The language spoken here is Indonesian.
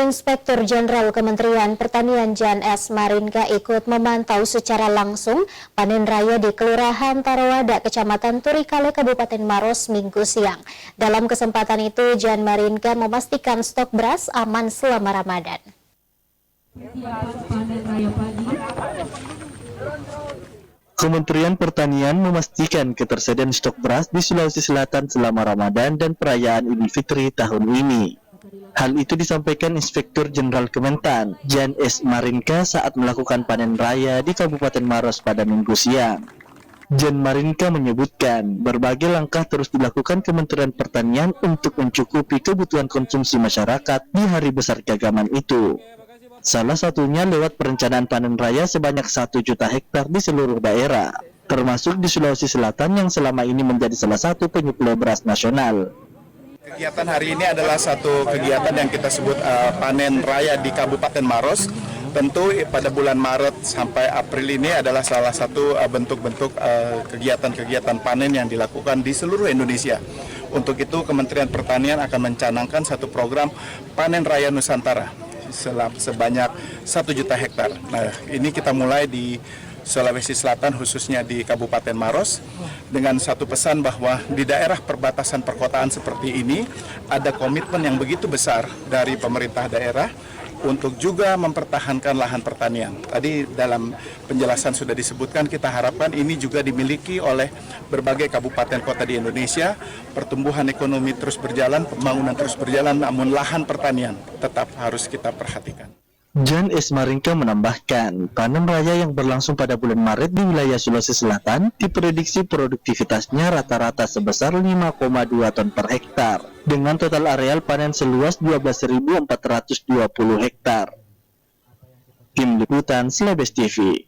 Inspektur Jenderal Kementerian Pertanian Jan S. Maringka ikut memantau secara langsung panen raya di Kelurahan Tarawada, Kecamatan Turikale, Kabupaten Maros, Minggu siang. Dalam kesempatan itu, Jan Maringka memastikan stok beras aman selama Ramadan. Kementerian Pertanian memastikan ketersediaan stok beras di Sulawesi Selatan selama Ramadan dan perayaan Idul Fitri tahun ini. Hal itu disampaikan Inspektur Jenderal Kementan, Jan S. Maringka saat melakukan panen raya di Kabupaten Maros pada Minggu siang. Jan Maringka menyebutkan berbagai langkah terus dilakukan Kementerian Pertanian untuk mencukupi kebutuhan konsumsi masyarakat di hari besar keagamaan itu. Salah satunya lewat perencanaan panen raya sebanyak 1 juta hektar di seluruh daerah, termasuk di Sulawesi Selatan yang selama ini menjadi salah satu penyuplai beras nasional. Kegiatan hari ini adalah satu kegiatan yang kita sebut panen raya di Kabupaten Maros. Tentu pada bulan Maret sampai April ini adalah salah satu bentuk-bentuk kegiatan-kegiatan panen yang dilakukan di seluruh Indonesia. Untuk itu Kementerian Pertanian akan mencanangkan satu program panen raya Nusantara sebanyak 1 juta hektar. Nah, ini kita mulai di Sulawesi Selatan, khususnya di Kabupaten Maros, dengan satu pesan bahwa di daerah perbatasan perkotaan seperti ini ada komitmen yang begitu besar dari pemerintah daerah untuk juga mempertahankan lahan pertanian. Tadi dalam penjelasan sudah disebutkan, kita harapkan ini juga dimiliki oleh berbagai kabupaten kota di Indonesia. Pertumbuhan ekonomi terus berjalan, pembangunan terus berjalan, namun lahan pertanian tetap harus kita perhatikan. Jan S. Maringka menambahkan, panen raya yang berlangsung pada bulan Maret di wilayah Sulawesi Selatan diprediksi produktivitasnya rata-rata sebesar 5,2 ton per hektar, dengan total areal panen seluas 12.420 hektar. Tim Liputan Slebes TV.